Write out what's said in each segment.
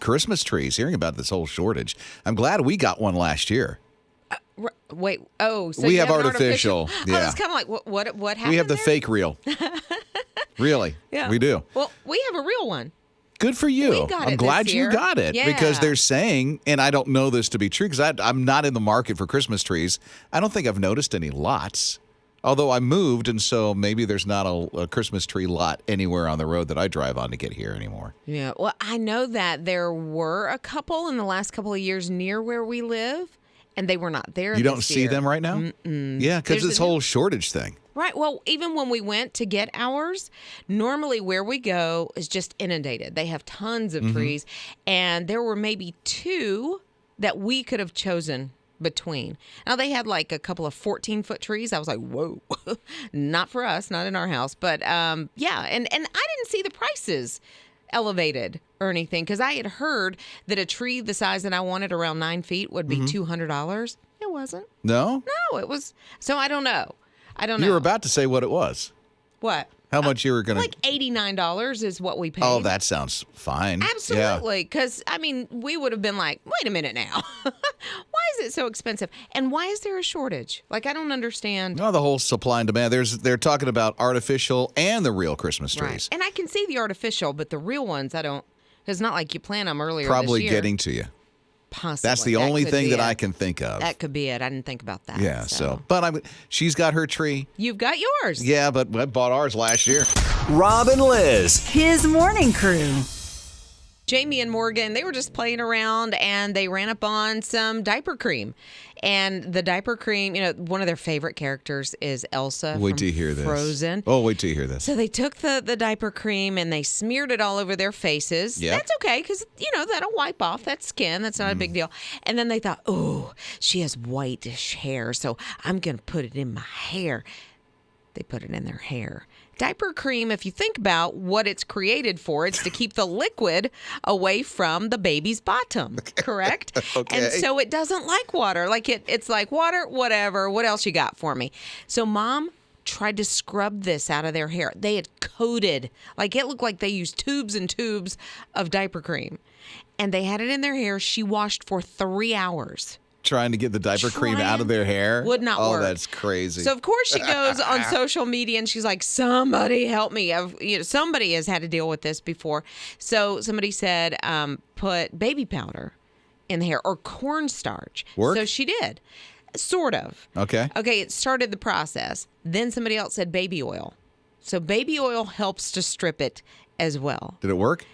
Christmas trees, hearing about this whole shortage. I'm glad we got one last year. Wait, so we you have artificial. Yeah. I was kind of like, what happened? We have the there? fake real. Really? Yeah. We do. Well, we have a real one. Good for you. We got I'm it glad this you year. got it because they're saying, and I don't know this to be true because I'm not in the market for Christmas trees. I don't think I've noticed any lots. Although I moved, and so maybe there's not a Christmas tree lot anywhere on the road that I drive on to get here anymore. Yeah, well, I know that there were a couple in the last couple of years near where we live, and they were not there You this don't see year. them right now? Mm-mm. Yeah, because this whole shortage thing. Right. Well, even when we went to get ours, normally where we go is just inundated. They have tons of trees, and there were maybe 2 that we could have chosen between. Now, they had like a couple of 14-foot trees. I was like, whoa, not for us, not in our house. But yeah, and I didn't see the prices elevated or anything because I had heard that a tree the size that I wanted, around 9 feet, would be $200. It wasn't. No? No, it was. So I don't know. You were about to say what it was. What? How much you were going to... Like $89 is what we paid. Oh, that sounds fine. Absolutely. Because, I mean, we would have been like, wait a minute now. Why is it so expensive? And why is there a shortage? Like, I don't understand. No, the whole supply and demand. They're talking about artificial and the real Christmas trees. Right. And I can see the artificial, but the real ones, I don't. It's not like you plant them earlier Probably this year. getting to you. Possibly. That's the only thing that I can think of. That could be it. I didn't think about that. Yeah, but she's got her tree. You've got yours. Yeah, but I bought ours last year. Rob and Liz. His morning crew. Jamie and Morgan, they were just playing around and they ran up on some diaper cream. And the diaper cream, one of their favorite characters is Elsa Wait from till you hear this. Frozen. Oh, wait till you hear this. So they took the diaper cream and they smeared it all over their faces. Yep. That's okay because, that'll wipe off that skin. That's not a big deal. And then they thought, oh, she has whitish hair, so I'm going to put it in my hair. They put it in their hair. Diaper cream, if you think about what it's created for, it's to keep the liquid away from the baby's bottom, correct? Okay. And so it doesn't like water. Like it's like water, whatever. What else you got for me? So Mom tried to scrub this out of their hair. They had coated, like it looked like they used tubes and tubes of diaper cream. And they had it in their hair. She washed for 3 hours. Trying to get the diaper cream out of their hair? Would not work. Oh, that's crazy. So, of course, she goes on social media and she's like, somebody help me. Somebody has had to deal with this before. So somebody said, put baby powder in the hair or cornstarch. Work? So she did. Sort of. Okay. Okay, it started the process. Then somebody else said baby oil. So baby oil helps to strip it as well. Did it work?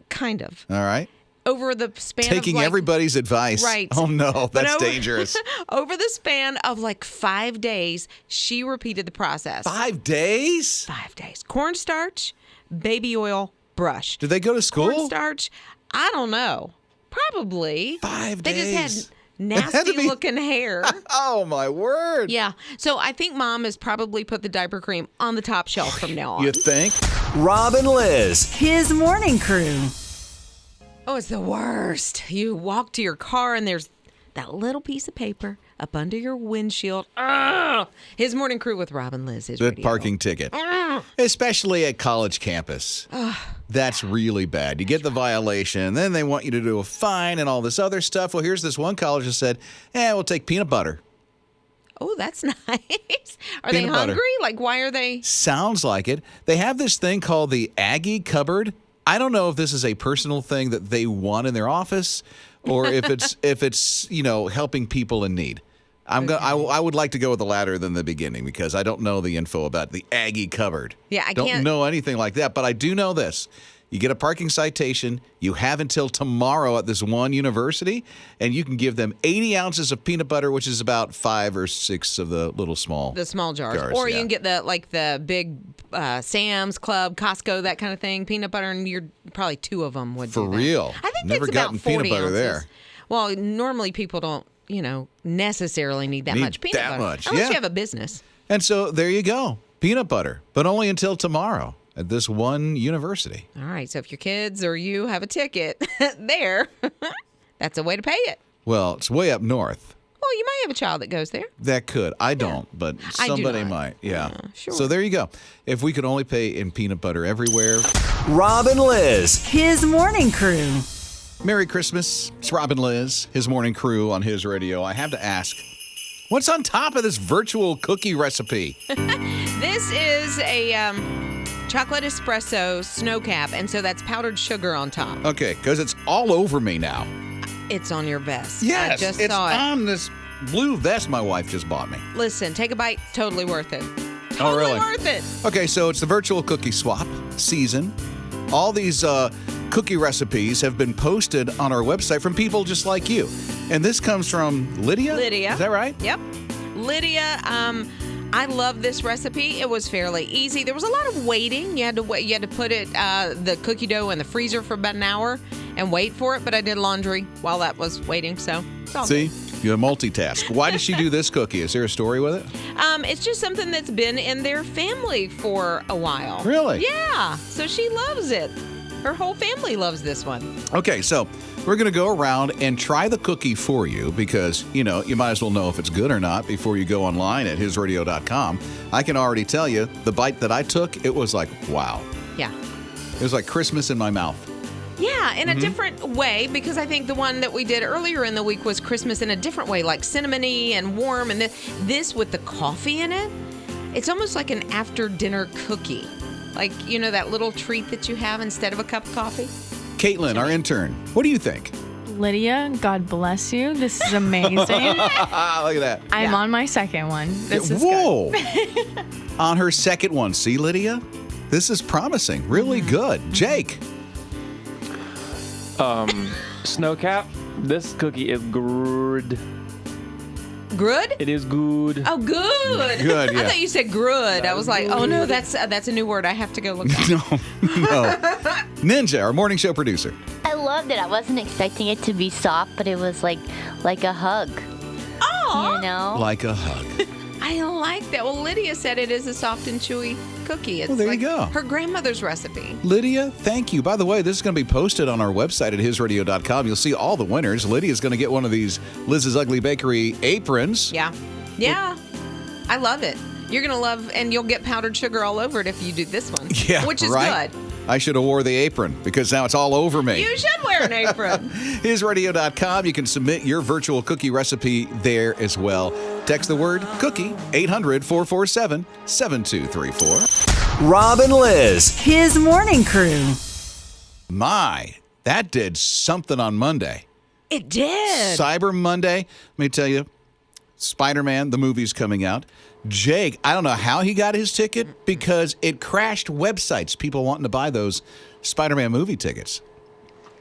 Kind of. All right. Over the span Taking of everybody's advice. Right. Oh, no. That's dangerous. Over the span of 5 days, she repeated the process. 5 days? 5 days. Cornstarch, baby oil, brush. Did they go to school? Cornstarch, I don't know. Probably. 5 They days. just had nasty-looking hair. Oh, my word. Yeah. So I think Mom has probably put the diaper cream on the top shelf from now on. You think? Rob and Liz. His morning crew. Oh, it's the worst. You walk to your car and there's that little piece of paper up under your windshield. Ugh. His morning crew with Rob and Liz. His The radio. parking ticket. Especially at college campus. That's really bad. You get the violation, then they want you to do a fine and all this other stuff. Well, here's this one college that said, we'll take peanut butter. Oh, that's nice. Are Peanut they butter. hungry? Like, why are they? Sounds like it. They have this thing called the Aggie cupboard. I don't know if this is a personal thing that they want in their office or if it's helping people in need. I would like to go with the latter than the beginning because I don't know the info about the Aggie cupboard. Yeah, I don't can't know anything like that, but I do know this. You get a parking citation, you have until tomorrow at this one university, and you can give them 80 ounces of peanut butter, which is about 5 or 6 of the little small jars. Or you can get the big Sam's Club, Costco, that kind of thing, peanut butter, and you're probably 2 of them would For do that. real. I think Never it's about gotten 40 peanut butter ounces. there. Well, normally people don't, necessarily need that Need much peanut that butter. much, Unless yeah. you have a business. And so there you go. Peanut butter, but only until tomorrow at this one university. All right. So if your kids or you have a ticket there, that's a way to pay it. Well, it's way up north. Well, you might have a child that goes there. That could. I don't, but I do somebody not. might. Yeah. Sure. So there you go. If we could only pay in peanut butter everywhere. Rob and Liz. His morning crew. Merry Christmas. It's Rob and Liz, his morning crew on his radio. I have to ask, what's on top of this virtual cookie recipe? This is a chocolate espresso snow cap, and so that's powdered sugar on top. Okay, because it's all over me now. It's on your vest. Yes, I just it's saw it. on this blue vest my wife just bought me. Listen, take a bite. Totally worth it. Oh, Totally really? worth it. Okay, so it's the virtual cookie swap season. All these cookie recipes have been posted on our website from people just like you. And this comes from Lydia? Lydia. Is that right? Yep. Lydia, I love this recipe. It was fairly easy. There was a lot of waiting. You had to wait. You had to put it the cookie dough in the freezer for about an hour and wait for it. But I did laundry while that was waiting. So it's all See, good. you multitask. Why did she do this cookie? Is there a story with it? It's just something that's been in their family for a while. Really? Yeah. So she loves it. Her whole family loves this one. Okay, so we're going to go around and try the cookie for you because, you might as well know if it's good or not before you go online at hisradio.com. I can already tell you, the bite that I took, it was like, wow. Yeah. It was like Christmas in my mouth. Yeah, in a different way, because I think the one that we did earlier in the week was Christmas in a different way, like cinnamony and warm. And this with the coffee in it, it's almost like an after-dinner cookie. Like, that little treat that you have instead of a cup of coffee. Caitlin, our intern, what do you think? Lydia, God bless you. This is amazing. Look at that. I'm on my second one. This is Whoa. On her second one. See, Lydia? This is promising. Really good. Jake. Snowcap, this cookie is good. Good? It is good. Oh, good. Good, yeah. I thought you said good. I was like, oh, no, that's a new word. I have to go look up. No. Ninja, our morning show producer. I loved it. I wasn't expecting it to be soft, but it was like a hug. Oh, Like a hug. I like that. Well, Lydia said it is a soft and chewy cookie. It's Well, there you like go. her grandmother's recipe. Lydia, thank you. By the way, this is going to be posted on our website at hisradio.com. You'll see all the winners. Lydia's going to get one of these Lizz's Ugly Bakery aprons. Yeah. Yeah. I love it. You're going to love, and you'll get powdered sugar all over it if you do this one. Yeah, Which is right? good. I should have wore the apron because now it's all over me. You should wear an apron. Hisradio.com. You can submit your virtual cookie recipe there as well. Text the word cookie 800-447-7234. Rob and Liz. His morning crew. My, that did something on Monday. It did. Cyber Monday. Let me tell you, Spider-Man, the movie's coming out. Jake, I don't know how he got his ticket because it crashed websites, people wanting to buy those Spider-Man movie tickets.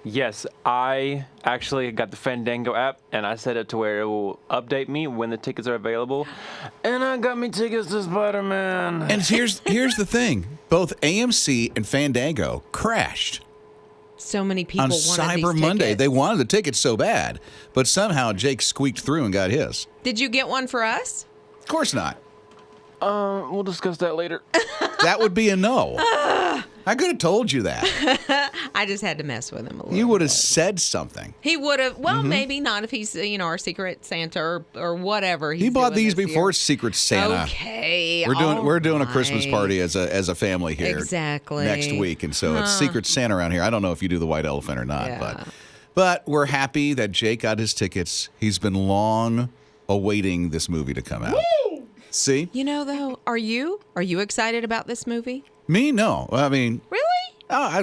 Yes, I actually got the Fandango app, and I set it to where it will update me when the tickets are available. And I got me tickets to Spider-Man. And here's the thing. Both AMC and Fandango crashed So many people on wanted Cyber these Monday. tickets. They wanted the tickets so bad, but somehow Jake squeaked through and got his. Did you get one for us? Of course not. We'll discuss that later. That would be a no. I could have told you that. I just had to mess with him a little. You would have bit. said something. He would have. Well, Mm-hmm. maybe not if he's our secret Santa or whatever. He he's bought doing these this before year. Secret Santa. Okay, We're doing a Christmas all party right. as a family here. Exactly. Next week, and so it's Secret Santa around here. I don't know if you do the white elephant or not, Yeah. but we're happy that Jake got his tickets. He's been long awaiting this movie to come out. See? Though, are you excited about this movie? Me? No. I mean, Really? I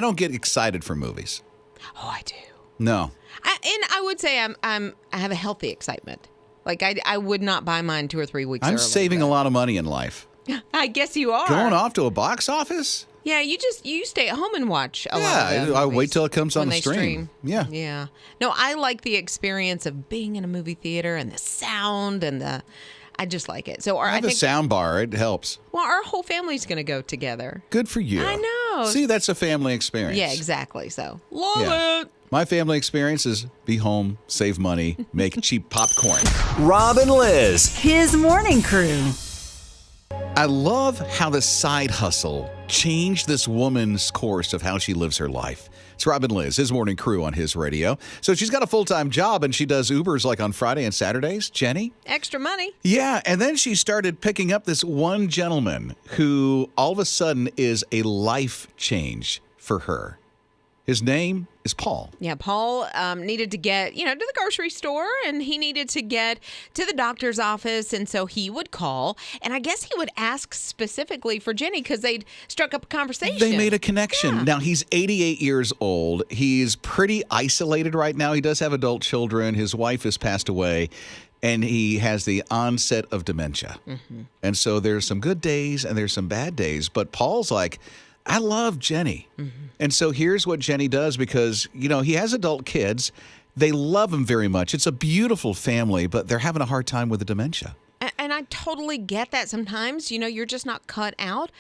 don't get excited for movies. Oh, I do. No. And I would say I have a healthy excitement. Like I would not buy mine 2 or 3 weeks I'm early. saving a lot of money in life. I guess you are. Going off to a box office? Yeah, you stay at home and watch a lot Yeah, of the I movies wait till it comes on when the they stream. Yeah. Yeah. No, I like the experience of being in a movie theater and the sound and I just like it. So I have a sound bar. It helps. Well, our whole family's going to go together. Good for you. I know. See, that's a family experience. Yeah, exactly. So love Yeah. it. My family experience is be home, save money, make cheap popcorn. Rob and Liz. His morning crew. I love how the side hustle changed this woman's course of how she lives her life. It's Rob and Lizz, his morning crew on his radio. So she's got a full-time job, and she does Ubers like on Friday and Saturdays. Jenny? Extra money. Yeah, and then she started picking up this one gentleman who all of a sudden is a life change for her. His name is Paul. Yeah, Paul needed to get, to the grocery store, and he needed to get to the doctor's office, and so he would call, and I guess he would ask specifically for Jenny because they'd struck up a conversation. They made a connection. Yeah. Now, he's 88 years old. He's pretty isolated right now. He does have adult children. His wife has passed away, and he has the onset of dementia. Mm-hmm. And so there's some good days and there's some bad days, but Paul's like, I love Jenny. Mm-hmm. And so here's what Jenny does because, he has adult kids. They love him very much. It's a beautiful family, but they're having a hard time with the dementia. And I totally get that sometimes. You're just not cut out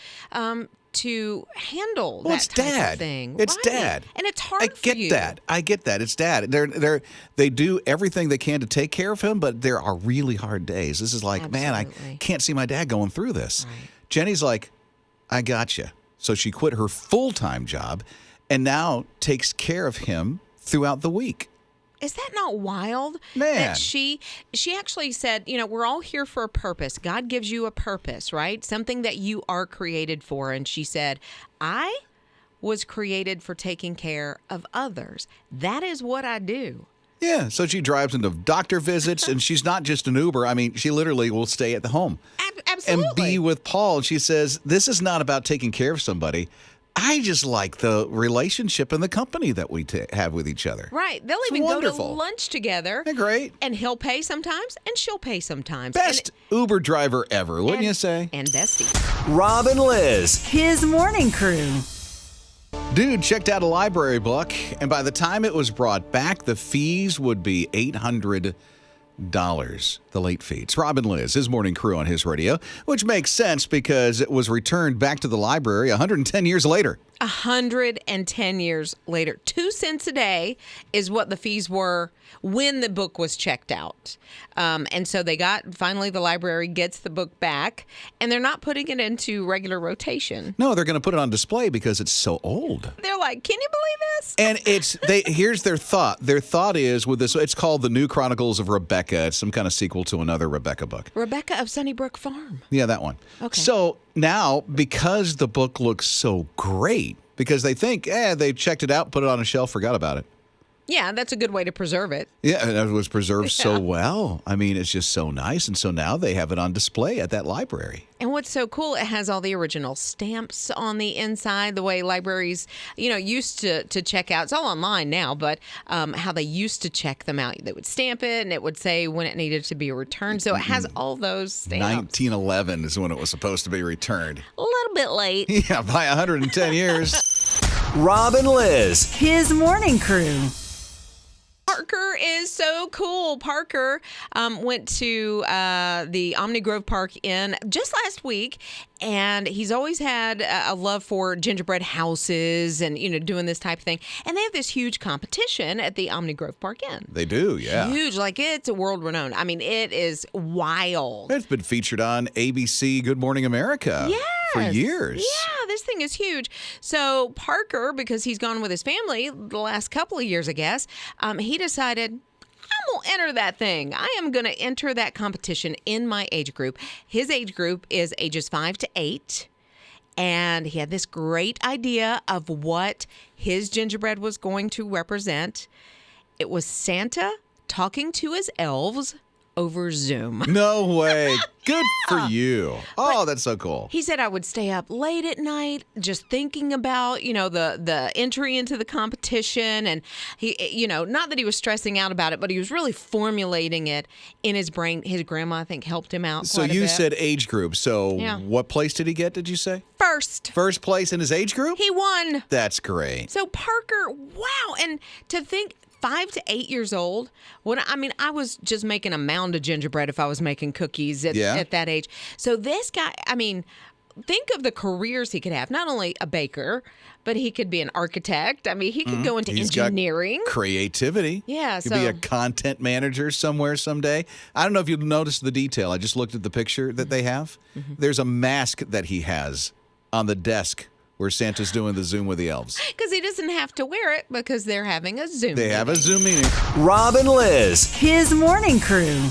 to handle that type of thing. It's right. Dad. And it's hard for you. I get that. It's Dad. They do everything they can to take care of him, but there are really hard days. This is like, man, I can't see my dad going through this. Right. Jenny's like, I got you. So she quit her full-time job and now takes care of him throughout the week. Is that not wild? Man. That she actually said, we're all here for a purpose. God gives you a purpose, right? Something that you are created for. And she said, I was created for taking care of others. That is what I do. Yeah, so she drives into doctor visits, and she's not just an Uber. I mean, she literally will stay at the home. Absolutely. And be with Paul. She says, this is not about taking care of somebody. I just like the relationship and the company that we have with each other. Right. They'll even go to lunch together. They're great. And he'll pay sometimes, and she'll pay sometimes. Best Uber driver ever, wouldn't you say? And bestie. Rob and Lizz. His morning crew. Dude checked out a library book, and by the time it was brought back, the fees would be $800. The late fee. It's Rob and Lizz, his morning crew on his radio, which makes sense because it was returned back to the library 110 years later. 110 years later. 2 cents a day is what the fees were when the book was checked out. And so finally the library gets the book back, and they're not putting it into regular rotation. No, they're going to put it on display because it's so old. They're like, can you believe this? And here's their thought. Their thought is with this, it's called The New Chronicles of Rebecca. It's some kind of sequel to another Rebecca book. Rebecca of Sunnybrook Farm. Yeah, that one. Okay. So now, because the book looks so great, because they think, they checked it out, put it on a shelf, forgot about it. Yeah, that's a good way to preserve it. Yeah, and it was preserved so well. I mean, it's just so nice. And so now they have it on display at that library. And what's so cool, it has all the original stamps on the inside, the way libraries, used to check out. It's all online now, but how they used to check them out. They would stamp it, and it would say when it needed to be returned. So it has all those stamps. 1911 is when it was supposed to be returned. A little bit late. Yeah, by 110 years. Rob and Lizz. His morning crew. Parker is so cool. Parker went to the Omni Grove Park Inn just last week, and he's always had a love for gingerbread houses and, doing this type of thing. And they have this huge competition at the Omni Grove Park Inn. They do, yeah. Huge. Like, it's world renowned. I mean, it is wild. It's been featured on ABC Good Morning America for years. Yeah, this thing is huge. So Parker, because he's gone with his family the last couple of years, I guess, he decided, I'm going to enter that thing. I am going to enter that competition in my age group. His age group is ages 5 to 8. And he had this great idea of what his gingerbread was going to represent. It was Santa talking to his elves over Zoom. No way. Good for you. Oh, that's so cool. He said I would stay up late at night just thinking about, the entry into the competition. And he, not that he was stressing out about it, but he was really formulating it in his brain. His grandma, I think, helped him out So quite a you bit. said age group. So what place did he get, did you say? First. First place in his age group? He won. That's great. So Parker, wow. And to think 5 to 8 years old. I was just making a mound of gingerbread if I was making cookies at that age. So this guy, think of the careers he could have. Not only a baker, but he could be an architect. I mean, he could go into He's got engineering. creativity. Yeah, Could be a so- content manager somewhere someday. I don't know if you've noticed the detail. I just looked at the picture that they have. There's a mask that he has on the desk where Santa's doing the Zoom with the elves. Because he doesn't have to wear it because they're having a Zoom. They have a meeting. Zoom meeting. Rob and Liz. His morning crew.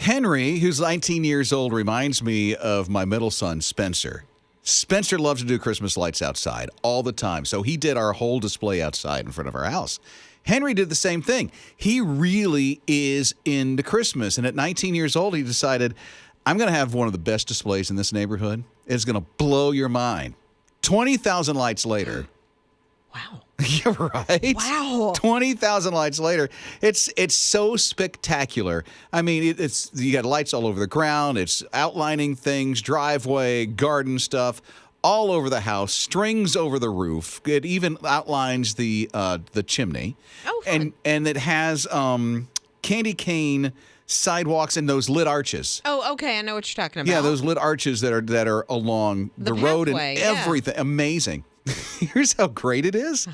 Henry, who's 19 years old, reminds me of my middle son, Spencer. Spencer loves to do Christmas lights outside all the time. So he did our whole display outside in front of our house. Henry did the same thing. He really is into Christmas. And at 19 years old, he decided, I'm going to have one of the best displays in this neighborhood. It's going to blow your mind. 20,000 lights later. Wow. Yeah, right? Wow. 20,000 lights later. It's so spectacular. I mean, it's you got lights all over the ground. It's outlining things, driveway, garden stuff, all over the house, strings over the roof. It even outlines the chimney. Oh, fun. And it has candy cane sidewalks and those lit arches. Oh, okay. I know what you're talking about. Yeah, those lit arches that are along the road and pathway, yeah. everything. Amazing. Here's how great it is.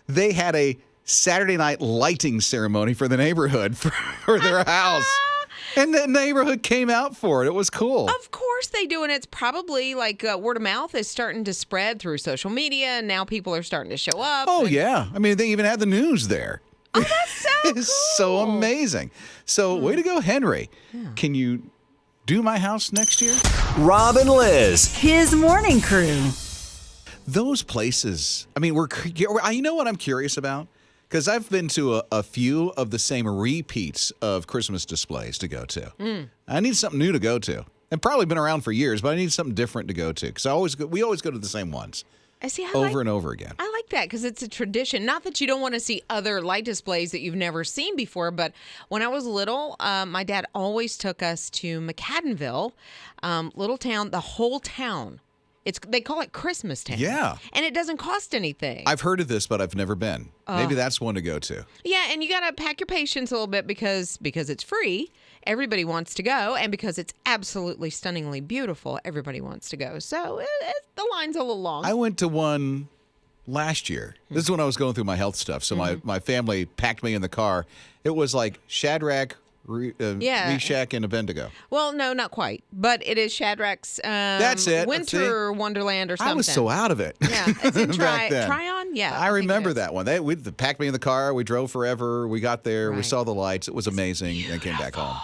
They had a Saturday night lighting ceremony for the neighborhood for their house. And the neighborhood came out for it. It was cool. Of course they do, and it's probably like word of mouth is starting to spread through social media, and now people are starting to show up. Oh, and- yeah. I mean, they even had the news there. Oh, that's so cool. It's so amazing. So, way to go, Henry. Can you do my house next year? Rob and Liz. His morning crew. Those places. I mean, you know what I'm curious about? Because I've been to a few of the same repeats of Christmas displays to go to. I need something new to go to. And probably been around for years, but I need something different to go to. Because we always go to the same ones I see. over and over again. I like that because it's a tradition. Not that you don't want to see other light displays that you've never seen before, but when I was little, my dad always took us to McAdenville, little town, the whole town. They call it Christmas Town. Yeah. And it doesn't cost anything. I've heard of this, but I've never been. Maybe that's one to go to. Yeah, and you got to pack your patience a little bit because it's free. Everybody wants to go, and because it's absolutely stunningly beautiful, everybody wants to go. So the line's a little long. I went to one last year. This is when I was going through my health stuff. So my family packed me in the car. It was like Shadrach, Meshach, and Abednego. Well, no, not quite, but it is Shadrach's That's it. Winter Wonderland or something. I was so out of it. Yeah, it's in back then. Tryon. Yeah, I think remember it is. that one. They packed me in the car. We drove forever. We got there. We Right. saw the lights. It was amazing. And came back home.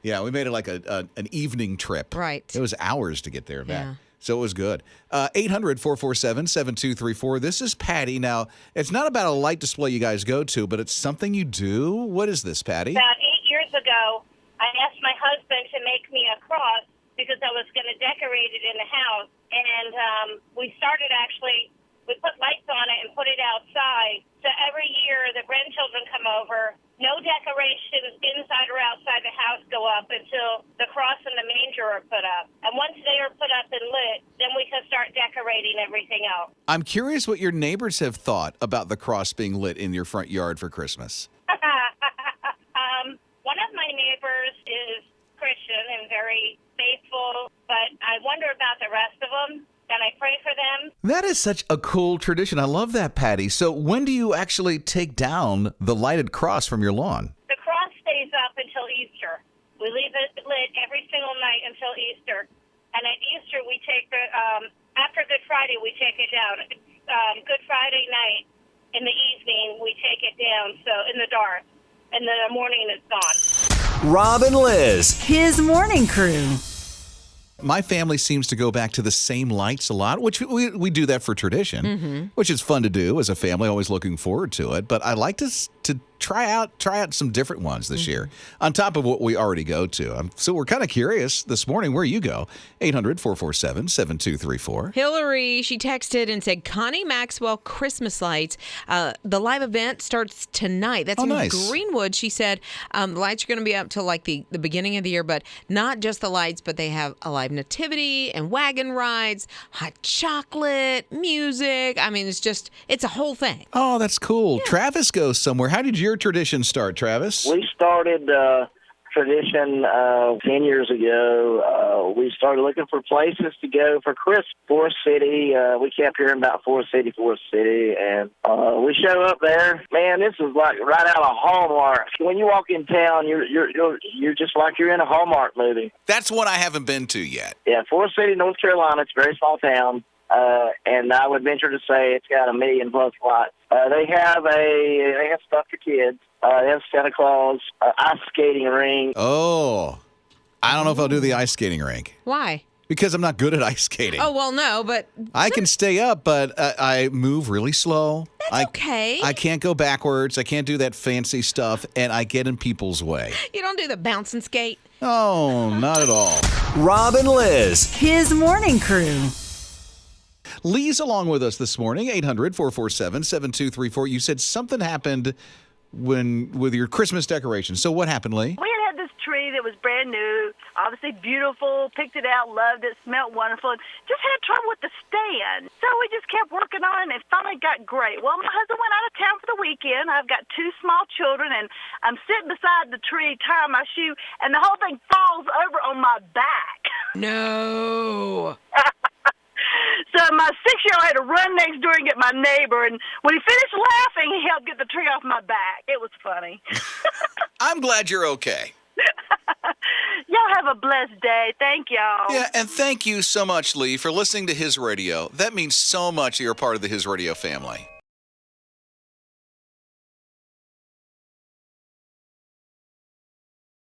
Yeah, we made it like an evening trip. Right. It was hours to get there and back. Yeah. So it was good. 800-447-7234. This is Patty. Now, it's not about a light display you guys go to, but it's something you do. What is this, Patty? About 8 years ago, I asked my husband to make me a cross because I was going to decorate it in the house. And we put lights on it and put it outside. So every year the grandchildren come over. No decorations inside or outside the house go up until the cross and the manger are put up. And once they are put up and lit, then we can start decorating everything else. I'm curious what your neighbors have thought about the cross being lit in your front yard for Christmas. One of my neighbors is Christian and very faithful, but I wonder about the rest of them. And I pray for them. That is such a cool tradition. I love that, Patty. So when do you actually take down the lighted cross from your lawn? The cross stays up until Easter. We leave it lit every single night until Easter. And at Easter, we take after Good Friday, we take it down. Good Friday night in the evening, we take it down, so in the dark. And then in the morning, it's gone. Rob and Liz. His morning crew. My family seems to go back to the same lights a lot, which we do that for tradition, which is fun to do as a family, always looking forward to it. But I like to try out some different ones this year on top of what we already go to. So we're kind of curious this morning where you go. 800-447-7234. Hillary, she texted and said, Connie Maxwell Christmas lights. The live event starts tonight. That's in nice. Greenwood. She said the lights are going to be up till like the beginning of the year, but not just the lights, but they have a live nativity and wagon rides, hot chocolate, music. I mean, it's a whole thing. Oh, that's cool. Travis goes somewhere. How did your tradition start, Travis? We started tradition 10 years ago. We started looking for places to go for Christmas. Forest City. We kept hearing about Forest City, and we show up there. Man, this is like right out of Hallmark. When you walk in town, you're just like you're in a Hallmark movie. That's one I haven't been to yet. Yeah, Forest City, North Carolina. It's a very small town. And I would venture to say it's got 1 million plus lots. They have stuff for kids. They have Santa Claus, ice skating rink. Oh, I don't know if I'll do the ice skating rink. Why? Because I'm not good at ice skating. Oh, well, no, but... I can stay up, but I move really slow. That's okay. I can't go backwards. I can't do that fancy stuff, and I get in people's way. You don't do the bounce and skate? Oh, not at all. Rob and Liz. His morning crew. Lee's along with us this morning, 800-447-7234. You said something happened with your Christmas decorations. So what happened, Lee? We had this tree that was brand new, obviously beautiful, picked it out, loved it, smelled wonderful, and just had trouble with the stand. So we just kept working on it, and it finally got great. Well, my husband went out of town for the weekend. I've got 2 small children, and I'm sitting beside the tree, tying my shoe, and the whole thing falls over on my back. No. So my 6-year-old had to run next door and get my neighbor, and when he finished laughing, he helped get the tree off my back. It was funny. I'm glad you're okay. Y'all have a blessed day. Thank y'all. Yeah, and thank you so much, Lee, for listening to His Radio. That means so much that you're part of the His Radio family.